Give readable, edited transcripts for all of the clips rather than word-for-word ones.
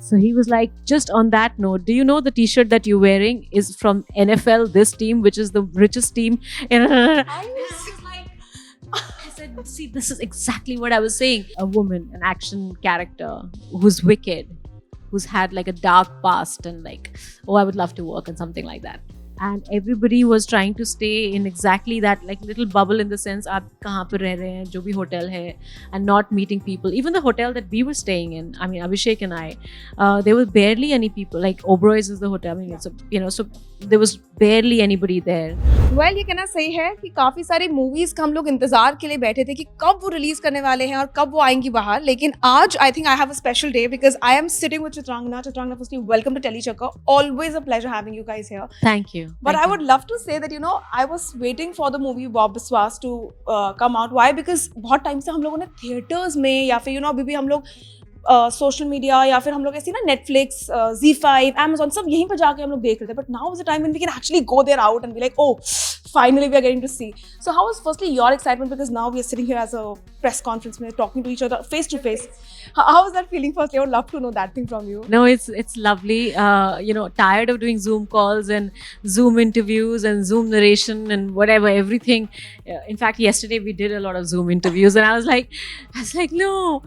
So he was like, just on that note, do you know the t-shirt that you're wearing is from NFL, this team, which is the richest team? And I was like, I said, see, this is exactly what I was saying. A woman, an action character who's wicked, who's had like a dark past, and like, oh, I would love to work on something like that. And everybody was trying to stay in exactly that like little bubble, in the sense आप कहाँ पर रह रहे हैं, जो भी hotel है, and not meeting people. Even the hotel that we were staying in, I mean Abhishek and I, there were barely any people. Like Oberoi's is the hotel. I mean, it's so there was barely anybody there. Well ये कहना सही है कि काफ़ी सारी movies का हम लोग इंतज़ार के लिए बैठे थे कि कब वो रिलीज़ करने वाले हैं और कब वो आएंगी बाहर, लेकिन आज I think I have a special day because I am sitting with Chitrangana. Chitrangana, firstly welcome to Tellychakkar. Always a pleasure having you guys here. Thank you. But I would love to say that, you know, I was waiting for the movie Bob Biswas to come out. Why? Because बहुत time से हम लोगों ने theatres में या फिर अभी भी हम लोग सोशल मीडिया या फिर हम लोग ऐसी ना नेटफ्लिक्स, Z5, Amazon, सब यहीं पर जाके हम लोग देख रहे थे. But now is the time when we can actually go there out and be like, oh, finally we are getting to see. So how was firstly your excitement, because now we are sitting here as a press conference, we're talking to each other face to face. How is that feeling? Firstly, I would love to know that thing from you. No, it's lovely. Tired of doing Zoom calls and Zoom interviews and Zoom narration and whatever, everything. In fact, yesterday we did a lot of Zoom interviews, and I was like, no,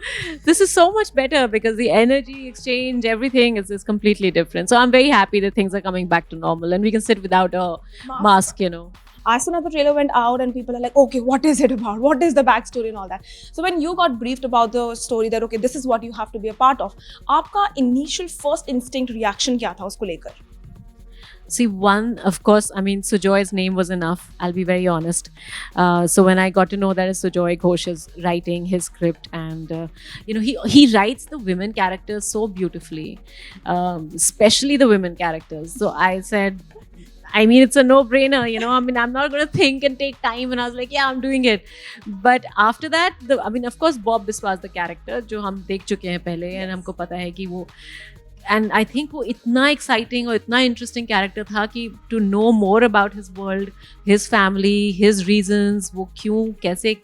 this is so much better because the energy exchange, everything is completely different. So I'm very happy that things are coming back to normal and we can sit without a mask. As soon as the trailer went out and people are like, okay, what is it about? What is the backstory and all that? So when you got briefed about the story that, okay, this is what you have to be a part of, आपका initial first instinct reaction क्या था उसको लेकर? See, one, of course, I mean, Sujoy's name was enough, I'll be very honest. So when I got to know that Sujoy Ghosh is writing his script, and he writes the women characters so beautifully, especially the women characters. So I said, I mean, it's a no-brainer, I mean, I'm not going to think and take time. And I was like, yeah, I'm doing it. But after that, of course, Bob Biswas, the character, जो हम देख चुके हैं पहले, and हमको पता है कि वो, and I think वो इतना exciting और इतना interesting character था कि to know more about his world, his family, his reasons, वो क्यों, कैसे,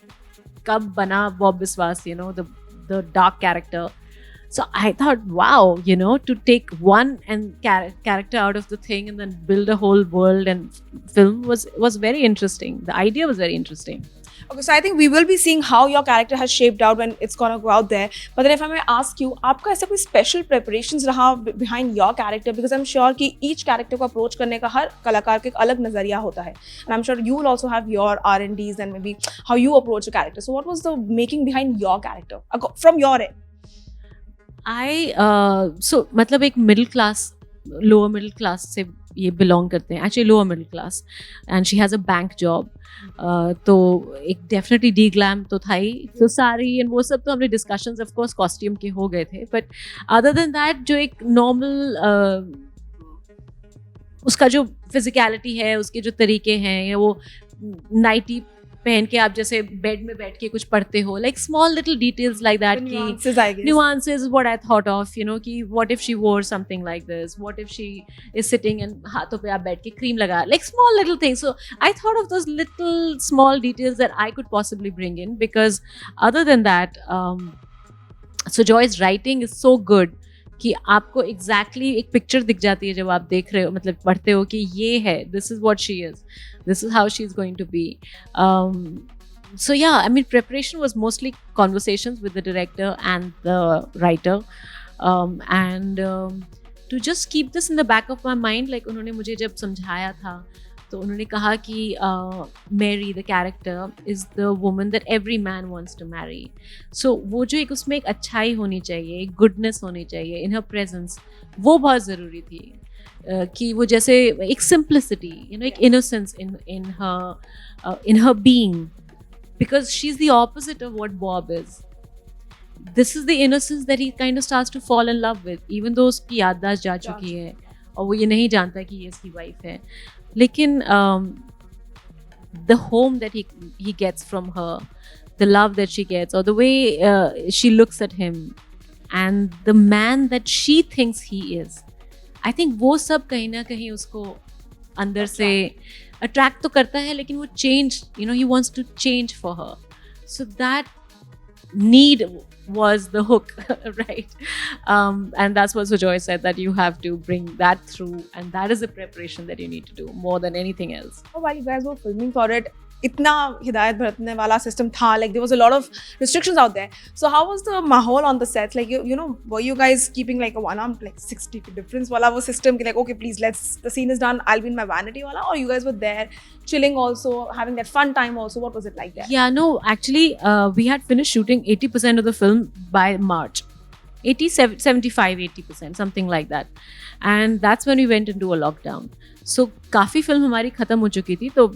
कब बना Bob Biswas, the dark character. So I thought, wow, to take one and character out of the thing and then build a whole world and film was very interesting. The idea was very interesting. Okay, so I think we will be seeing how your character has shaped out when it's gonna go out there. But then if I may ask you, आपका ऐसा कोई special preparations रहा behind your character? Because I'm sure कि each character को approach करने का हर कलाकार का एक अलग नज़रिया होता है. And I'm sure you will also have your R&Ds and maybe how you approach a character. So what was the making behind your character from your end? मतलब एक middle class, lower middle class से ये belong करते हैं, actually lower middle class, and she has a bank job. तो एक definitely D glam तो था ही, तो सारी एंड वो सब तो हमने डिस्कशंस ऑफ कोर्स कॉस्ट्यूम के हो गए थे. बट अदर देन दैट, जो एक नॉर्मल उसका जो फिजिकलिटी है, उसके जो तरीके हैं, या वो नाइटी पहन के आप जैसे बेड में बैठ के कुछ पढ़ते हो, like small little details like that, की nuances what I thought of, कि what if she wore something like this, what if she is sitting and हाथों पे आप बैठ के क्रीम लगा, like small little things. So I thought of those little small details that I could possibly bring in, because other than that Sujoy's writing is so good कि आपको exactly एक picture दिख जाती है जब आप देख रहे हो, मतलब पढ़ते हो कि ये है, this is what she is, this is how she's going to be. So yeah, I mean, preparation was mostly conversations with the director and the writer, and to just keep this in the back of my mind, like उन्होंने मुझे जब समझाया था तो उन्होंने कहा कि Mary the character is the woman that every man wants to marry. So वो जो एक उसमें एक अच्छाई होनी चाहिए, एक गुडनेस होनी चाहिए in her presence, वो बहुत ज़रूरी थी. कि वो जैसे एक simplicity, एक innocence in her being, because she's the opposite of what Bob is. This is the innocence that he kind of starts to fall in love with, even though उसकी याददाश्त जा चुकी है और वो ये नहीं जानता कि ये इसकी वाइफ है. लेकिन the home that he gets from her, the love that she gets, or the way she looks at him, and the man that she thinks he is, I think वो सब कहीं ना कहीं उसको अंदर से attract तो करता है, लेकिन वो change, he wants to change for her. So that need was the hook, right? And that's what Sujoy said, that you have to bring that through, and that is the preparation that you need to do more than anything else. Oh, while you guys were filming for it, itna hidayat bharatne wala system tha, like there was a lot of restrictions out there. So how was the mahol on the sets? Like you know, were you guys keeping like a one arm, like 60 difference wala wo system ki like, okay, please, the scene is done, I'll be in my vanity wala, or you guys were there chilling also, having that fun time also? What was it like there? Yeah, no, actually, we had finished shooting 80% of the film by March. 75-80%, something like that. And that's when we went into a lockdown. So काफ़ी film हमारी ख़त्म हो चुकी थी, तो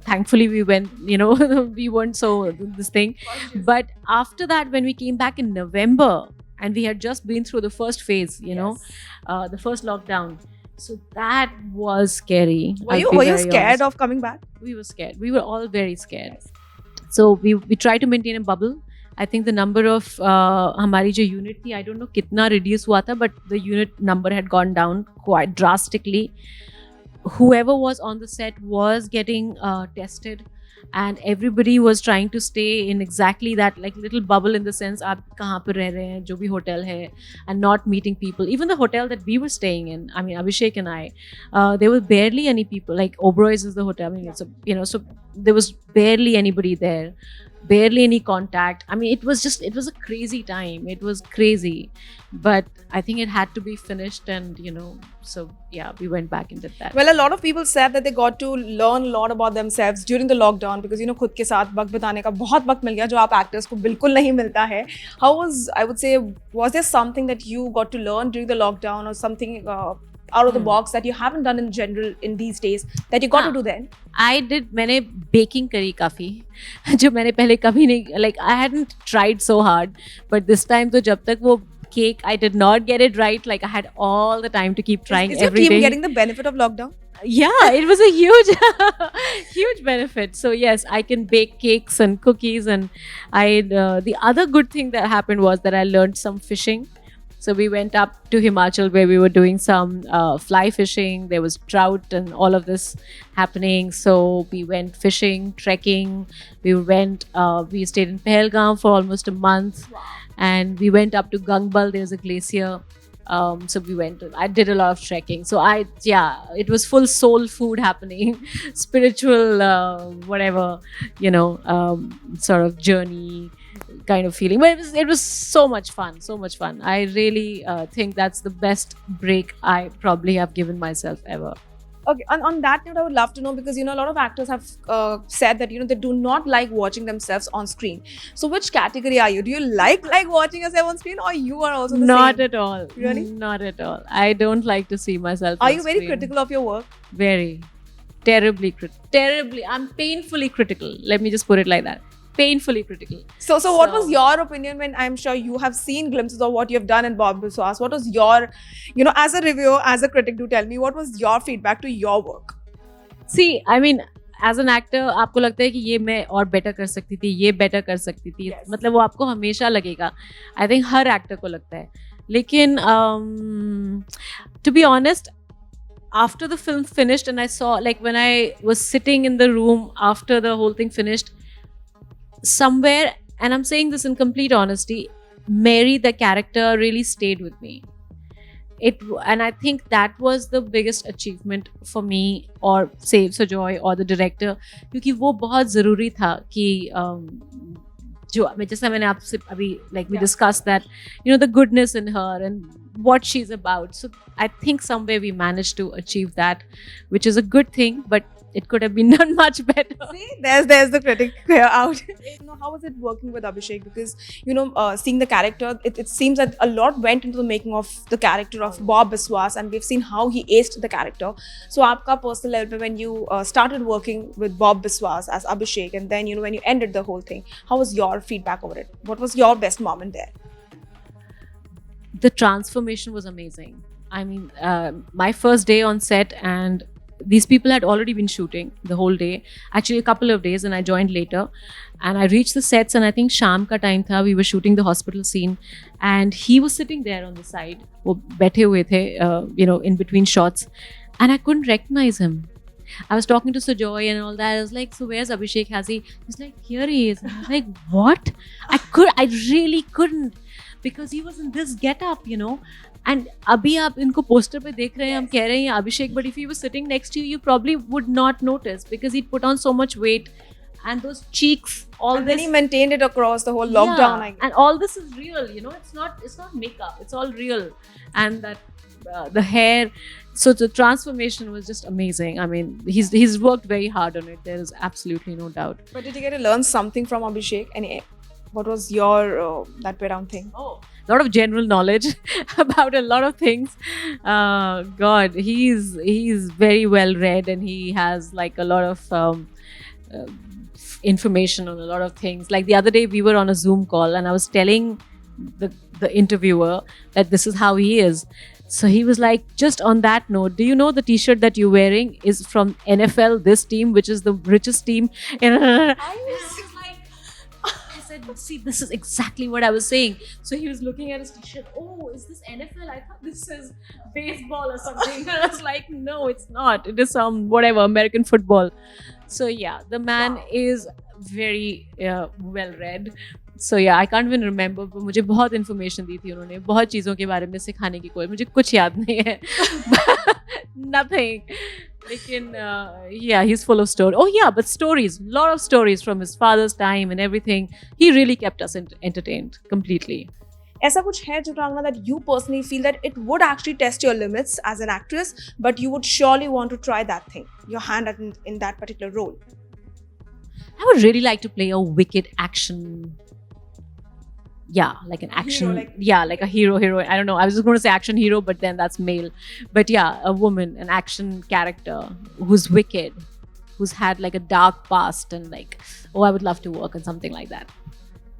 thankfully we went, you know, we weren't so this thing. But after that, when we came back in November, and we had just been through the first phase, you know, the first lockdown. So that was scary. Were you scared of coming back? We were scared. We were all very scared. So we tried to maintain a bubble. I think the number of हमारी जो unit थी, I don't know कितना reduce हुआ था, but the unit number had gone down quite drastically. Whoever was on the set was getting tested, and everybody was trying to stay in exactly that like little bubble, in the sense आप कहाँ पर रह रहे हैं, जो भी hotel है, and not meeting people. Even the hotel that we were staying in, I mean Abhishek and I, there were barely any people. Like Oberoi's is the hotel. I mean, it's so there was barely anybody there. Barely any contact. I mean, it was a crazy time. It was crazy, but I think it had to be finished, and you know, so yeah, we went back and did that. Well, a lot of people said that they got to learn a lot about themselves during the lockdown, because you know, खुद के साथ वक्त बिताने का बहुत वक्त मिल गया, जो आप actors को बिल्कुल नहीं मिलता है. How was, I would say, was there something that you got to learn during the lockdown, or something out of the box that you haven't done in general in these days that you got to do then? I did. मैंने baking करी काफ़ी, जो मैंने पहले कभी नहीं, like I hadn't tried so hard, but this time तो जब तक वो cake I did not get it right, like I had all the time to keep trying every day. Is your team getting the benefit of lockdown? Yeah, it was a huge huge benefit. So yes, I can bake cakes and cookies, and the other good thing that happened was that I learned some fishing. So we went up to Himachal, where we were doing some fly fishing. There was trout and all of this happening. So we went fishing, trekking. We stayed in Pahalgam for almost a month. Wow. And we went up to Gangbal. There's a glacier. So I did a lot of trekking. So it was full soul food happening, spiritual, whatever, you know, sort of journey kind of feeling. But it was so much fun. I really think that's the best break I probably have given myself ever. Okay, on that note, I would love to know, because you know, a lot of actors have said that, you know, they do not like watching themselves on screen. So which category are you? Do you like watching yourself on screen, or you are also the Not same? at all. Really? Not at all. I don't like to see myself Are on you very screen. critical of your work? Very. Terribly. I'm painfully critical. Let me just put it like that. Painfully critical. So what was your opinion when, I'm sure you have seen glimpses of what you have done in Bob Biswas? What was your, you know, as a reviewer, as a critic, do tell me, what was your feedback to your work? See, I mean, as an actor, आपको लगता है कि ये मैं और better कर सकती थी, ये better कर सकती थी. Yes. मतलब वो आपको हमेशा लगेगा. I think हर actor को लगता है. लेकिन to be honest, after the film finished and I saw, like when I was sitting in the room after the whole thing finished, somewhere, and I'm saying this in complete honesty, Mary, the character, really stayed with me. And I think that was the biggest achievement for me, or say Sujoy or the director, क्योंकि वो बहुत ज़रूरी था कि जो जैसा मैंने आपसे अभी, like we discussed that, you know, the goodness in her and what she's about. So I think somewhere we managed to achieve that, which is a good thing, but it could have been done much better. See, there's the critic out. You know, how was it working with Abhishek? Because, you know, seeing the character, it seems that a lot went into the making of the character of Bob Biswas, and we've seen how he aced the character. So, aapka personal level, when you started working with Bob Biswas as Abhishek, and then, you know, when you ended the whole thing, how was your feedback over it? What was your best moment there? The transformation was amazing. I mean, my first day on set, and these people had already been shooting the whole day, actually a couple of days, and I joined later. And I reached the sets, and I think Sham ka time tha, we were shooting the hospital scene, and he was sitting there on the side, wo baithe hue the, you know, in between shots, and I couldn't recognize him. I was talking to Sujoy and all that. I was like, so where's Abhishek? He's like, here he is. And I was like, what? I really couldn't, because he was in this get-up, you know. And अभी आप इनको poster पे देख रहे हैं, हम कह रहे हैं अभिषेक, but if he was sitting next to you, you probably would not notice, because he'd put on so much weight, and those cheeks, and then he maintained it across the whole lockdown. Yeah, and all this is real, you know. It's not makeup, it's all real. And that the hair, so the transformation was just amazing. I mean, he's worked very hard on it, there is absolutely no doubt. But did you get to learn something from Abhishek? And what was your that way around thing? A lot of general knowledge about a lot of things. God, he's very well read, and he has like a lot of information on a lot of things. Like the other day we were on a Zoom call, and I was telling the interviewer that this is how he is. So he was like, just on that note, do you know the t-shirt that you're wearing is from NFL, this team, which is the richest team? I said, see, this is exactly what I was saying. So he was looking at his t-shirt. Oh, is this NFL? I thought this is baseball or something. And I was like, no, it's not. It is some whatever American football. So yeah, the man is very well read. So yeah, I can't even remember, but मुझे बहुत information दी थी उन्होंने, बहुत चीज़ों के बारे में सिखाने की, कोई मुझे कुछ याद नहीं है. Nothing. Lekin, yeah, he's full of stories. Oh yeah, but stories, lot of stories from his father's time and everything. He really kept us entertained completely. ऐसा कुछ है Chitrangana that you personally feel that it would actually test your limits as an actress, but you would surely want to try that thing, your hand in that particular role? I would really like to play a wicked action. Yeah, like an action. Like a hero. I don't know. I was just going to say action hero, but then that's male. But yeah, a woman, an action character who's wicked, who's had like a dark past, and like, oh, I would love to work on something like that.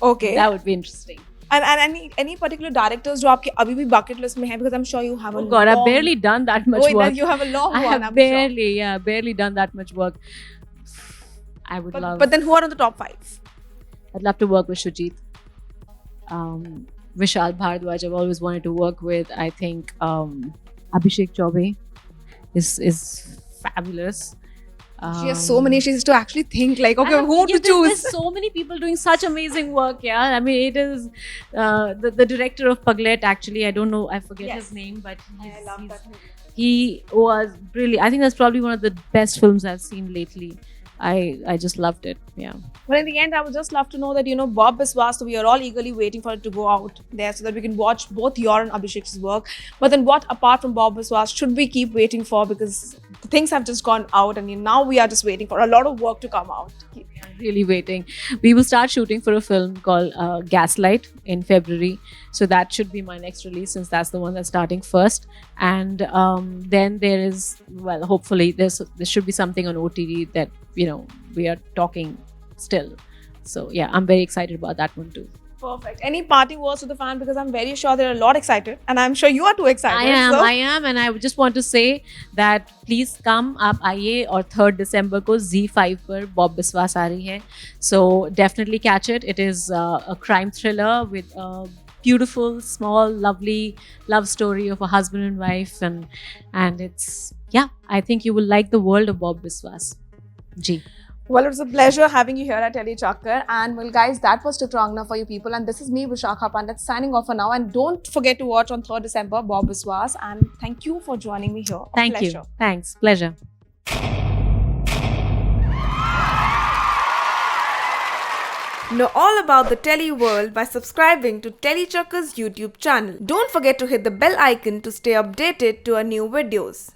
Okay, that would be interesting. And any particular directors जो आपके अभी भी bucket list में है, because I'm sure you have a God, I've barely done that much work. You have a long one. I have barely done that much work. I would love. But then who are on the top 5? I'd love to work with Shoojit. Vishal Bhardwaj, I've always wanted to work with. I think Abhishek Chaubey is fabulous. She has so many. She has to actually think like, okay, who to choose? There's so many people doing such amazing work. Yeah, I mean, it is the director of Paglet. Actually, I don't know. I forget his name, but I love that movie. He was brilliant. I think that's probably one of the best films I've seen lately. I just loved it. Yeah. Well, in the end, I would just love to know that, you know, Bob Biswas, so we are all eagerly waiting for it to go out there so that we can watch both your and Abhishek's work. But then what, apart from Bob Biswas, should we keep waiting for? Because the things have just gone out, and now we are just waiting for a lot of work to come out. Really waiting. We will start shooting for a film called Gaslight in February. So that should be my next release, since that's the one that's starting first. And then there is, well, hopefully there should be something on OTT that, you know, we are talking still. So yeah, I'm very excited about that one too. Perfect. Any parting words to the fan? Because I'm very sure they're a lot excited, and I'm sure you are too excited. I am, and I just want to say that please come up आइए, और 3rd December को Z5 पर Bob Biswas आ रही है. So definitely catch it. It is a crime thriller with a beautiful, small, lovely love story of a husband and wife, and it's, yeah, I think you will like the world of Bob Biswas. Ji. Well, it was a pleasure having you here at Tele Chakkar. And well, guys, that was Chitrangna for you people. And this is me, Vishakha Pandit, signing off for now. And don't forget to watch on 3rd December, Bob Biswas. And thank you for joining me here. Thank you. Thanks. Pleasure. Know all about the Tele world by subscribing to Tele Chakkar's YouTube channel. Don't forget to hit the bell icon to stay updated to our new videos.